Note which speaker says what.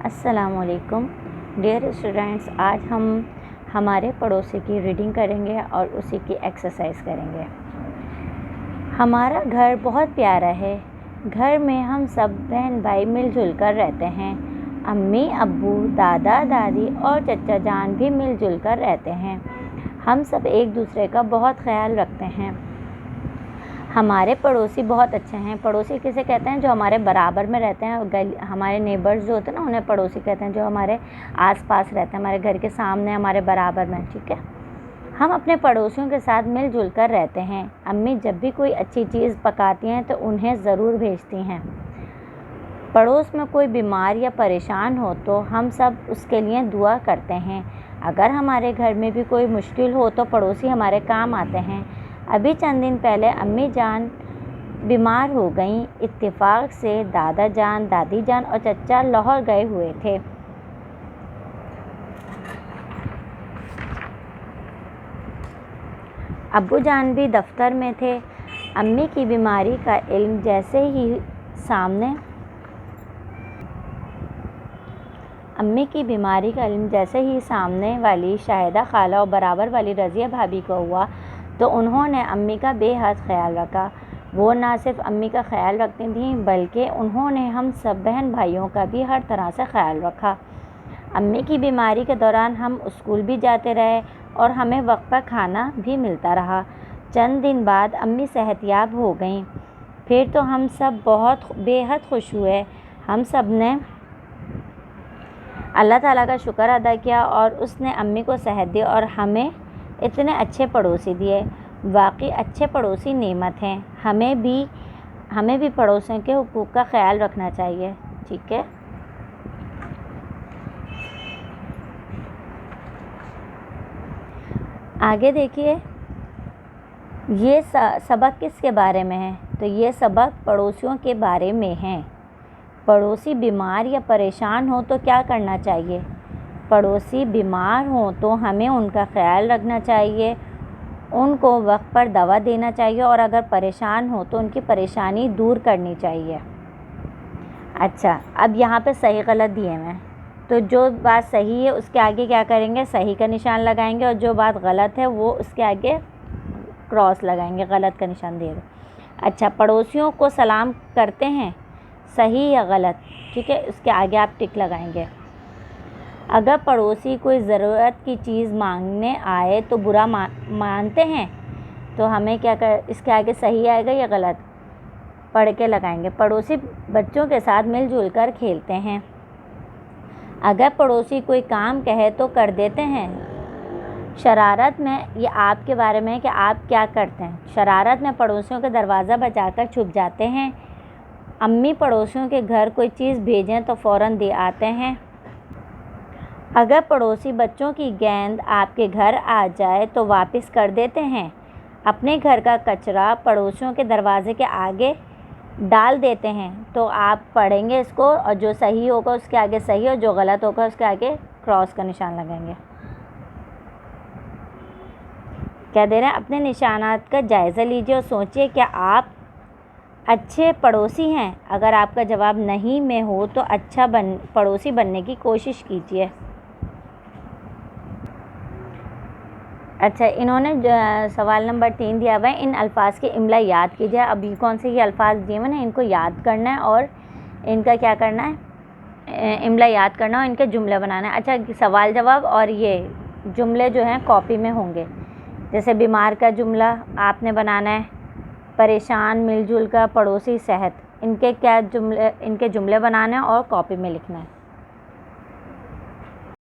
Speaker 1: अस्सलामुअलैकुम dear students, आज हम हमारे पड़ोसी की रीडिंग करेंगे और उसी की एक्सरसाइज करेंगे। हमारा घर बहुत प्यारा है। घर में हम सब बहन भाई मिलजुल कर रहते हैं। अम्मी अब्बू, दादा दादी और चचा जान भी मिलजुल कर रहते हैं। हम सब एक दूसरे का बहुत ख्याल रखते हैं। हमारे पड़ोसी बहुत अच्छे हैं। पड़ोसी किसे कहते हैं? जो हमारे बराबर में रहते हैं। हमारे नेबर्स जो होते हैं ना, उन्हें पड़ोसी कहते हैं। जो हमारे आसपास रहते हैं, हमारे घर के सामने, हमारे बराबर में। ठीक है, हम अपने पड़ोसियों के साथ मिलजुल कर रहते हैं। अम्मी जब भी कोई अच्छी चीज़ पकाती हैं तो उन्हें ज़रूर भेजती हैं। पड़ोस में कोई बीमार या परेशान हो तो हम सब उसके लिए दुआ करते हैं। अगर हमारे घर में भी कोई मुश्किल हो तो पड़ोसी हमारे काम आते हैं। अभी चंद दिन पहले अम्मी जान बीमार हो गईं। इत्तेफाक से दादा जान, दादी जान और चचा लाहौर गए हुए थे। अब्बू जान भी दफ्तर में थे। अम्मी की बीमारी का इल्म जैसे ही सामने वाली शाहिदा खाला और बराबर वाली रज़िया भाभी को हुआ तो उन्होंने अम्मी का बेहद ख्याल रखा। वो ना सिर्फ अम्मी का ख्याल रखती थीं बल्कि उन्होंने हम सब बहन भाइयों का भी हर तरह से ख्याल रखा। अम्मी की बीमारी के दौरान हम स्कूल भी जाते रहे और हमें वक्त पर खाना भी मिलता रहा। चंद दिन बाद अम्मी सेहतयाब हो गईं। फिर तो हम सब बेहद खुश हुए। हम सब ने अल्लाह ताला का शुक्र अदा किया और उसने अम्मी को सेहत दी और हमें इतने अच्छे पड़ोसी दिए। वाकई अच्छे पड़ोसी नेमत हैं। हमें भी पड़ोसियों के हुकूक का ख्याल रखना चाहिए। ठीक है, आगे देखिए। ये सबक किसके बारे में है? तो ये सबक पड़ोसियों के बारे में है। पड़ोसी बीमार या परेशान हो तो क्या करना चाहिए? पड़ोसी बीमार हो तो हमें उनका ख्याल रखना चाहिए, उनको वक्त पर दवा देना चाहिए और अगर परेशान हो तो उनकी परेशानी दूर करनी चाहिए। अच्छा, अब यहाँ पे सही गलत दिए हैं, तो जो बात सही है उसके आगे क्या करेंगे? सही का निशान लगाएंगे और जो बात गलत है वो उसके आगे क्रॉस लगाएंगे, गलत का निशान देंगे। अच्छा, पड़ोसियों को सलाम करते हैं, सही या गलत? ठीक है, उसके आगे आप टिक लगाएंगे। अगर पड़ोसी कोई ज़रूरत की चीज़ मांगने आए तो बुरा मानते हैं, तो हमें क्या इसके आगे सही आएगा या गलत? पढ़ के लगाएंगे। पड़ोसी बच्चों के साथ मिलजुल कर खेलते हैं। अगर पड़ोसी कोई काम कहे तो कर देते हैं। शरारत में, ये आपके बारे में है कि आप क्या करते हैं। शरारत में पड़ोसियों का दरवाज़ा बचाकर छुप जाते हैं। अम्मी पड़ोसियों के घर कोई चीज़ भेजें तो फ़ौरन दे आते हैं। अगर पड़ोसी बच्चों की गेंद आपके घर आ जाए तो वापस कर देते हैं। अपने घर का कचरा पड़ोसियों के दरवाजे के आगे डाल देते हैं। तो आप पढ़ेंगे इसको और जो सही होगा उसके आगे सही और जो गलत होगा उसके आगे क्रॉस का निशान लगाएंगे। क्या दे रहे हैं? अपने निशानात का जायज़ा लीजिए और सोचिए क्या आप अच्छे पड़ोसी हैं। अगर आपका जवाब नहीं में हो तो अच्छा पड़ोसी बनने की कोशिश कीजिए। अच्छा, इन्होंने सवाल नंबर 3 दिया हुआ है, इन अल्फाज के इमला याद कीजिए। अब ये कौन से ये अल्फाज दिए हुए हैं, इनको याद करना है और इनका क्या करना है? इमला याद करना और इनके जुमले बनाना है। अच्छा, सवाल जवाब और ये जुमले जो हैं कॉपी में होंगे। जैसे बीमार का जुमला आपने बनाना है, परेशान मिलजुल का, पड़ोसी सेहत, इनके जुमले बनाने हैं और कॉपी में लिखना है।